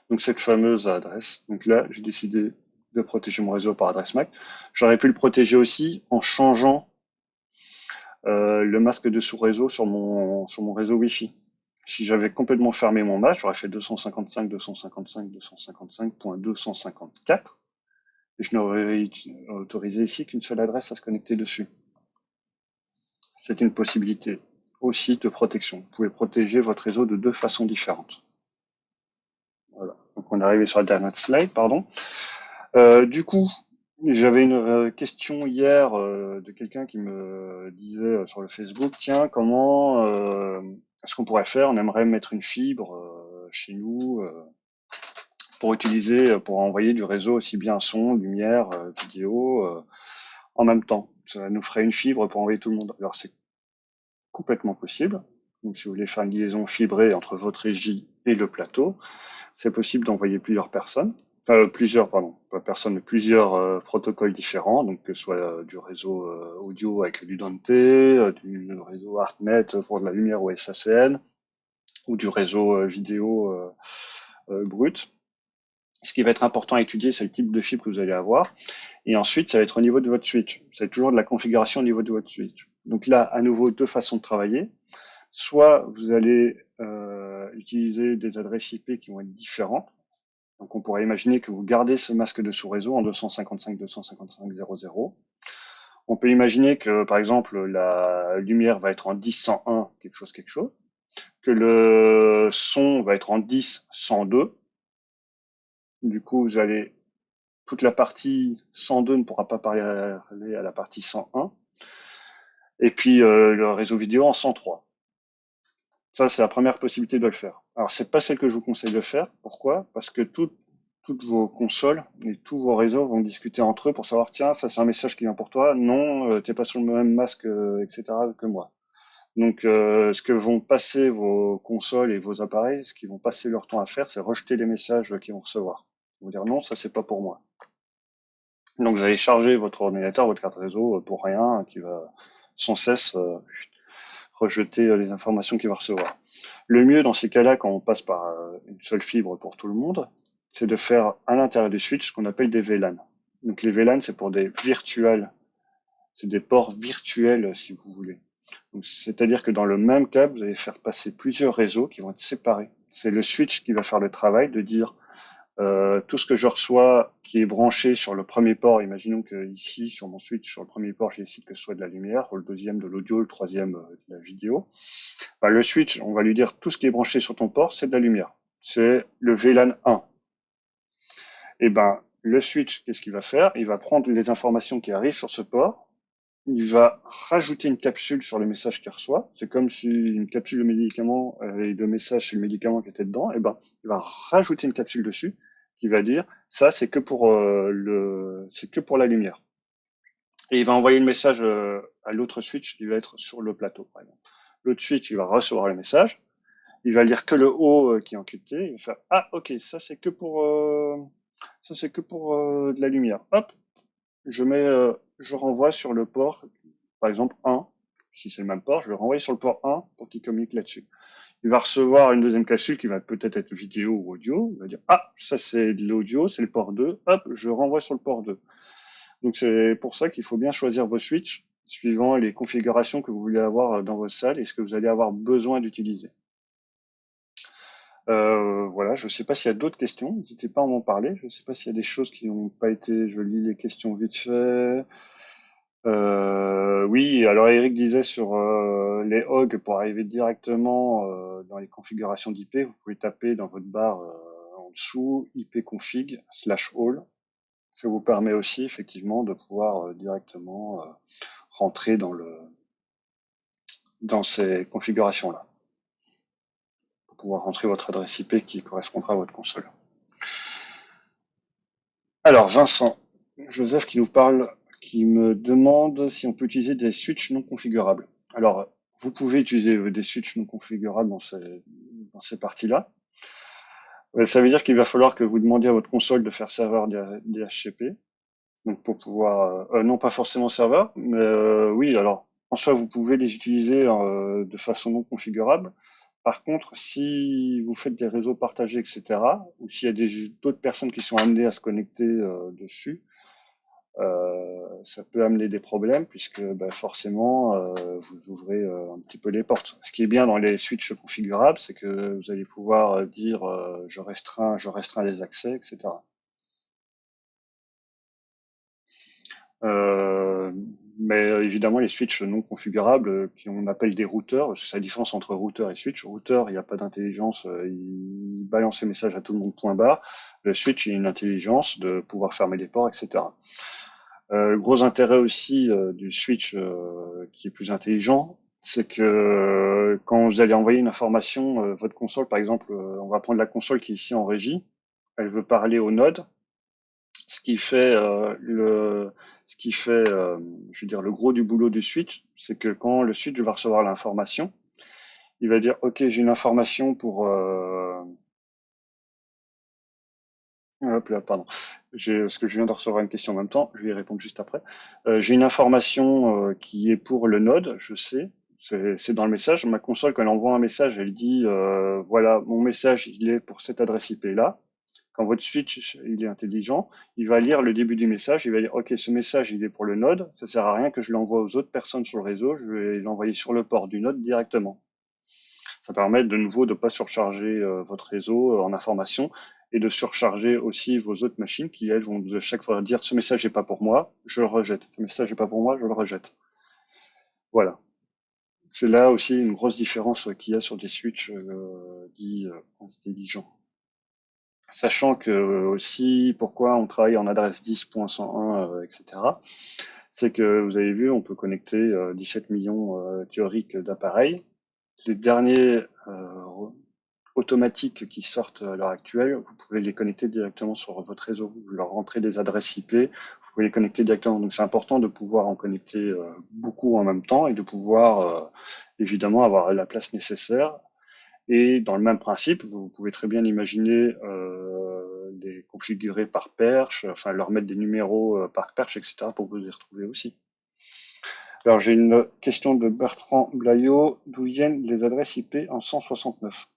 Donc cette fameuse adresse. Donc là, j'ai décidé de protéger mon réseau par adresse MAC. J'aurais pu le protéger aussi en changeant le masque de sous-réseau sur mon réseau Wi-Fi. Si j'avais complètement fermé mon masque, j'aurais fait 255, 255, 255.254 et je n'aurais autorisé ici qu'une seule adresse à se connecter dessus. C'est une possibilité aussi de protection. Vous pouvez protéger votre réseau de deux façons différentes. on est arrivé sur la dernière slide, pardon. Du coup, j'avais une question hier de quelqu'un qui me disait sur le Facebook, tiens, comment est-ce qu'on pourrait faire? On aimerait mettre une fibre chez nous pour utiliser, pour envoyer du réseau aussi bien son, lumière, vidéo en même temps. Ça nous ferait une fibre pour envoyer tout le monde. Alors c'est complètement possible. Donc si vous voulez faire une liaison fibrée entre votre régie et le plateau, c'est possible d'envoyer plusieurs personnes. Plusieurs, pardon, pas personnes, mais plusieurs protocoles différents, donc que ce soit du réseau audio avec du Dante, du réseau ArtNet pour de la lumière ou SACN, ou du réseau vidéo brut. Ce qui va être important à étudier, c'est le type de fibre que vous allez avoir. Et ensuite, ça va être au niveau de votre switch. C'est toujours de la configuration au niveau de votre switch. Donc là, à nouveau, deux façons de travailler. Soit vous allez utiliser des adresses IP qui vont être différentes. Donc on pourrait imaginer que vous gardez ce masque de sous-réseau en 255.255.0.0. On peut imaginer que, par exemple, la lumière va être en 10.101, quelque chose, que le son va être en 10.102. Du coup, vous allez toute la partie 102 ne pourra pas parler à la partie 101. Et puis le réseau vidéo en 103. Ça, c'est la première possibilité de le faire. Alors, c'est pas celle que je vous conseille de faire. Pourquoi? Parce que toutes vos consoles et tous vos réseaux vont discuter entre eux pour savoir, tiens, ça c'est un message qui vient pour toi. Non, t'es pas sur le même masque, etc. que moi. Donc, ce que vont passer vos consoles et vos appareils, ce qu'ils vont passer leur temps à faire, c'est rejeter les messages qu'ils vont recevoir. Ils vont dire non, ça c'est pas pour moi. Donc, vous allez charger votre ordinateur, votre carte réseau pour rien, qui va sans cesse rejeter les informations qu'il va recevoir. Le mieux dans ces cas-là, quand on passe par une seule fibre pour tout le monde, c'est de faire à l'intérieur du switch ce qu'on appelle des VLAN. Donc les VLAN, c'est pour des virtuels, c'est des ports virtuels si vous voulez. C'est-à-dire que dans le même câble, vous allez faire passer plusieurs réseaux qui vont être séparés. C'est le switch qui va faire le travail de dire tout ce que je reçois qui est branché sur le premier port, imaginons que ici, sur mon switch, sur le premier port, j'ai décidé que ce soit de la lumière, le deuxième de l'audio, le troisième de la vidéo. Bah, le switch, on va lui dire tout ce qui est branché sur ton port, c'est de la lumière. C'est le VLAN 1. Et ben, le switch, qu'est-ce qu'il va faire? Il va prendre les informations qui arrivent sur ce port, il va rajouter une capsule sur le message qu'il reçoit. C'est comme si une capsule de médicament et de message sur le médicament qui était dedans. Et ben, il va rajouter une capsule dessus qui va dire ça c'est que pour c'est que pour la lumière. Et il va envoyer le message à l'autre switch qui va être sur le plateau, par exemple. L'autre switch, il va recevoir le message. Il va lire que le haut qui est encrypté. Il va faire ah ok ça c'est que pour de la lumière. Hop, je renvoie sur le port, par exemple 1, si c'est le même port, je le renvoie sur le port 1 pour qu'il communique là-dessus. Il va recevoir une deuxième capsule qui va peut-être être vidéo ou audio. Il va dire, ah, ça c'est de l'audio, c'est le port 2. Hop, je renvoie sur le port 2. Donc c'est pour ça qu'il faut bien choisir vos switches suivant les configurations que vous voulez avoir dans votre salle et ce que vous allez avoir besoin d'utiliser. Voilà, je ne sais pas s'il y a d'autres questions, n'hésitez pas à m'en parler. Je ne sais pas s'il y a des choses qui n'ont pas été, je lis les questions vite fait. Oui, alors Eric disait sur les hogs, pour arriver directement dans les configurations d'IP, vous pouvez taper dans votre barre en dessous ipconfig/all. Ça vous permet aussi effectivement de pouvoir directement rentrer dans ces configurations-là, pour pouvoir rentrer votre adresse IP qui correspondra à votre console. Alors Vincent, Joseph qui me demande si on peut utiliser des switches non configurables. Alors, vous pouvez utiliser des switches non configurables dans ces parties-là. Ça veut dire qu'il va falloir que vous demandiez à votre console de faire serveur DHCP. Donc pour pouvoir, non pas forcément serveur, mais oui, alors en soi vous pouvez les utiliser de façon non configurable. Par contre, si vous faites des réseaux partagés, etc., ou s'il y a d'autres personnes qui sont amenées à se connecter dessus, ça peut amener des problèmes puisque forcément vous ouvrez un petit peu les portes. Ce qui est bien dans les switches configurables, c'est que vous allez pouvoir dire je restreins les accès, etc. Mais évidemment, les switches non configurables, qu'on appelle des routeurs, c'est la différence entre routeur et switch. Routeur, il n'y a pas d'intelligence, il balance les messages à tout le monde, point barre. Le switch, il a une intelligence de pouvoir fermer les ports, etc. Le gros intérêt aussi du switch qui est plus intelligent, c'est que quand vous allez envoyer une information, votre console, par exemple, on va prendre la console qui est ici en régie, elle veut parler au node, ce qui fait je veux dire, le gros du boulot du switch, c'est que quand le switch va recevoir l'information, il va dire, OK, j'ai une information pour, hop là, pardon. Parce que je viens de recevoir une question en même temps, je vais y répondre juste après. J'ai une information qui est pour le node, je sais, c'est dans le message. Ma console, quand elle envoie un message, elle dit, voilà, mon message, il est pour cette adresse IP-là. Quand votre switch il est intelligent, il va lire le début du message, il va dire OK, ce message il est pour le node, ça sert à rien que je l'envoie aux autres personnes sur le réseau, je vais l'envoyer sur le port du node directement. Ça permet de nouveau de ne pas surcharger votre réseau en informations et de surcharger aussi vos autres machines qui elles vont de chaque fois dire ce message n'est pas pour moi, je le rejette. Ce message n'est pas pour moi, je le rejette. Voilà. C'est là aussi une grosse différence qu'il y a sur des switches dits intelligents. Sachant que aussi pourquoi on travaille en adresse 10.101, etc. C'est que vous avez vu, on peut connecter 17 millions théoriques d'appareils. Les derniers automatiques qui sortent à l'heure actuelle, vous pouvez les connecter directement sur votre réseau. Vous leur rentrez des adresses IP, vous pouvez les connecter directement. Donc c'est important de pouvoir en connecter beaucoup en même temps et de pouvoir évidemment avoir la place nécessaire. Et dans le même principe, vous pouvez très bien imaginer les configurer par perche, enfin leur mettre des numéros par perche, etc. pour vous y retrouver aussi. Alors j'ai une question de Bertrand Blaillot. D'où viennent les adresses IP en 169?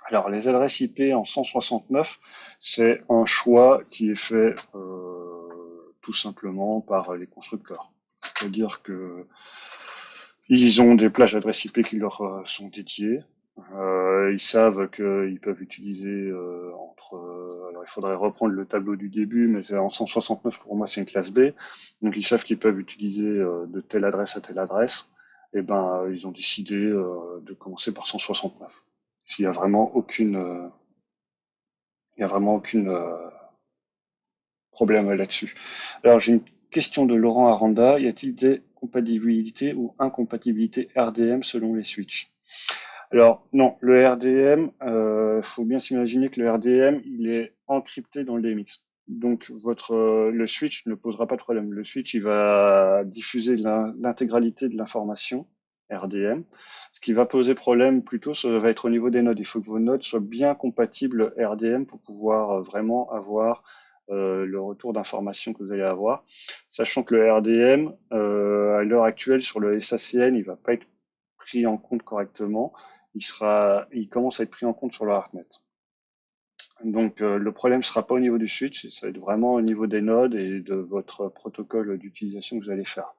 Alors les adresses IP en 169, c'est un choix qui est fait tout simplement par les constructeurs. C'est-à-dire que ils ont des plages d'adresses IP qui leur sont dédiées. Ils savent qu'ils peuvent utiliser alors il faudrait reprendre le tableau du début, mais en 169 pour moi c'est une classe B. Donc ils savent qu'ils peuvent utiliser de telle adresse à telle adresse. Et ben ils ont décidé de commencer par 169. Il y a vraiment aucune problème là-dessus. Alors j'ai une question de Laurent Aranda. Y a-t-il des compatibilités ou incompatibilités RDM selon les switches? Alors non, le RDM, faut bien s'imaginer que le RDM, il est encrypté dans le DMX. Donc le switch ne posera pas de problème. Le switch, il va diffuser l'intégralité de l'information RDM. Ce qui va poser problème plutôt, ça va être au niveau des nodes. Il faut que vos nodes soient bien compatibles RDM pour pouvoir vraiment avoir le retour d'information que vous allez avoir. Sachant que le RDM, à l'heure actuelle, sur le SACN, il va pas être pris en compte correctement. Il commence à être pris en compte sur le Heartnet. Donc le problème sera pas au niveau du switch, ça va être vraiment au niveau des nodes et de votre protocole d'utilisation que vous allez faire.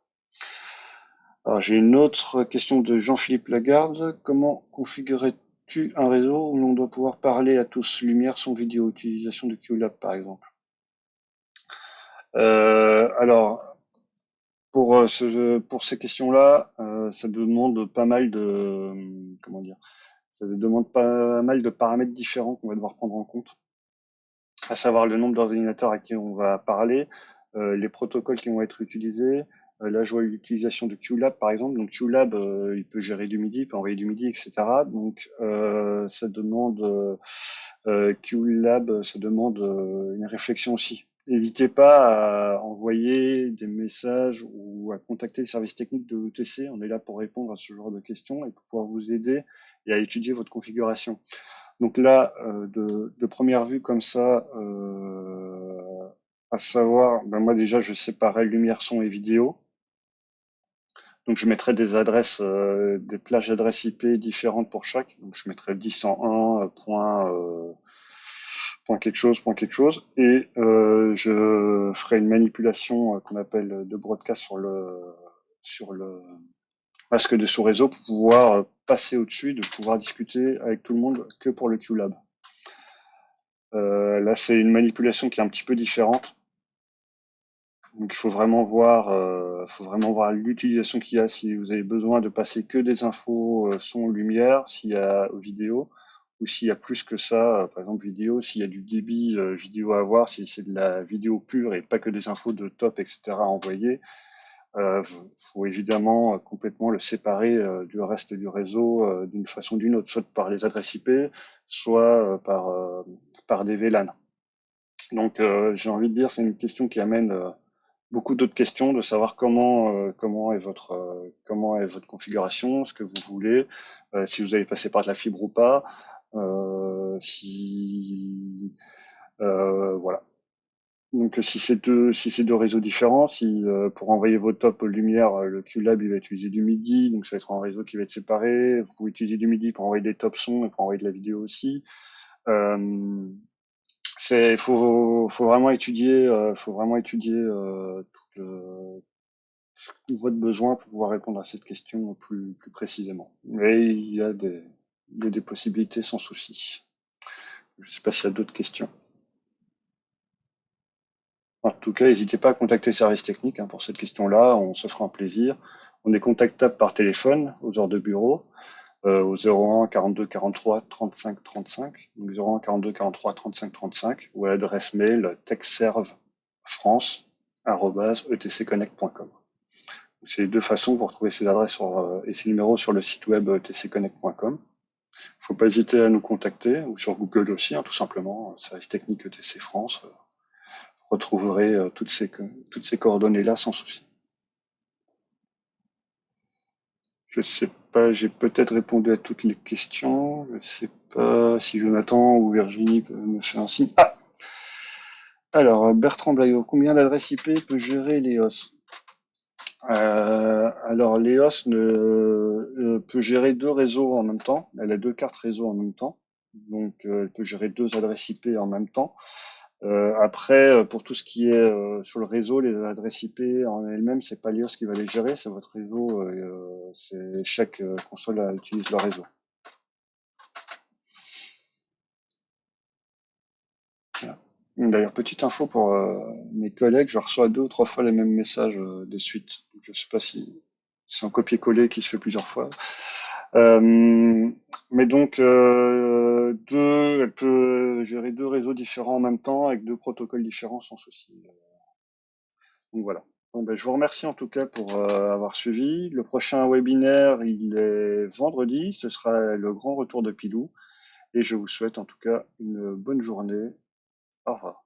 Alors j'ai une autre question de Jean-Philippe Lagarde. Comment configurerais-tu un réseau où l'on doit pouvoir parler à tous, lumière, son, vidéo, utilisation de QLab par exemple? Alors pour ces questions-là, ça demande pas mal de comment dire, ça demande pas mal de paramètres différents qu'on va devoir prendre en compte, à savoir le nombre d'ordinateurs à qui on va parler, les protocoles qui vont être utilisés, là je vois l'utilisation de QLab par exemple. Donc QLab, il peut gérer du MIDI, il peut envoyer du MIDI, etc. Donc ça demande QLab, ça demande une réflexion aussi. N'hésitez pas à envoyer des messages ou à contacter les services techniques de l'UTC. On est là pour répondre à ce genre de questions et pour pouvoir vous aider et à étudier votre configuration. Donc là, de première vue comme ça, à savoir, ben moi déjà je séparais lumière, son et vidéo. Donc je mettrais des adresses, des plages d'adresses IP différentes pour chaque. Donc je mettrais 10.1 point quelque chose, et je ferai une manipulation qu'on appelle de broadcast sur le masque de sous-réseau pour pouvoir passer au-dessus, de pouvoir discuter avec tout le monde que pour le QLab. Là, c'est une manipulation qui est un petit peu différente. Donc il faut vraiment voir l'utilisation qu'il y a. Si vous avez besoin de passer que des infos son, lumière, s'il y a vidéo, ou s'il y a plus que ça, par exemple vidéo, s'il y a du débit vidéo à avoir, si c'est de la vidéo pure et pas que des infos de top, etc. à envoyer, faut évidemment complètement le séparer du reste du réseau d'une façon ou d'une autre, soit par les adresses IP, soit par des VLAN. Donc j'ai envie de dire, c'est une question qui amène beaucoup d'autres questions, de savoir comment est votre configuration, ce que vous voulez, si vous allez passer par de la fibre ou pas, si voilà. Donc si c'est deux réseaux différents, si pour envoyer vos top lumière, le QLab il va utiliser du MIDI, donc ça va être un réseau qui va être séparé. Vous pouvez utiliser du MIDI pour envoyer des top sons et pour envoyer de la vidéo aussi. Euh, faut vraiment étudier tout votre besoin pour pouvoir répondre à cette question plus précisément. Mais il y a des possibilités sans souci. Je ne sais pas s'il y a d'autres questions. En tout cas, n'hésitez pas à contacter le service technique pour cette question-là, on se fera un plaisir. On est contactable par téléphone aux heures de bureau, au 01 42 43 35 35, donc 01 42 43 35 35, ou à l'adresse mail techservefrance@etcconnect.com. C'est les deux façons, vous retrouvez ces adresses et ces numéros sur le site web etcconnect.com. Faut pas hésiter à nous contacter, ou sur Google aussi, tout simplement, service technique ETC France. Vous retrouverez toutes ces coordonnées-là sans souci. Je sais pas, j'ai peut-être répondu à toutes les questions. Je sais pas si Jonathan ou Virginie peuvent me faire un signe. Ah! Alors, Bertrand Blaillot, combien d'adresses IP peut gérer l'EOS? Alors, l'EOS peut gérer deux réseaux en même temps. Elle a deux cartes réseau en même temps. Donc, elle peut gérer deux adresses IP en même temps. Après, pour tout ce qui est sur le réseau, les adresses IP en elles-mêmes, c'est pas l'IOS qui va les gérer, c'est votre réseau. C'est chaque console utilise le réseau. Voilà. D'ailleurs, petite info pour mes collègues, je reçois deux ou trois fois les mêmes messages de suite. Donc, je sais pas si c'est un copier-coller qui se fait plusieurs fois. Mais donc, elle peut gérer deux réseaux différents en même temps avec deux protocoles différents sans souci. Donc voilà. Bon, ben, je vous remercie en tout cas pour avoir suivi. Le prochain webinaire, il est vendredi. Ce sera le grand retour de Pilou. Et je vous souhaite en tout cas une bonne journée. Au revoir.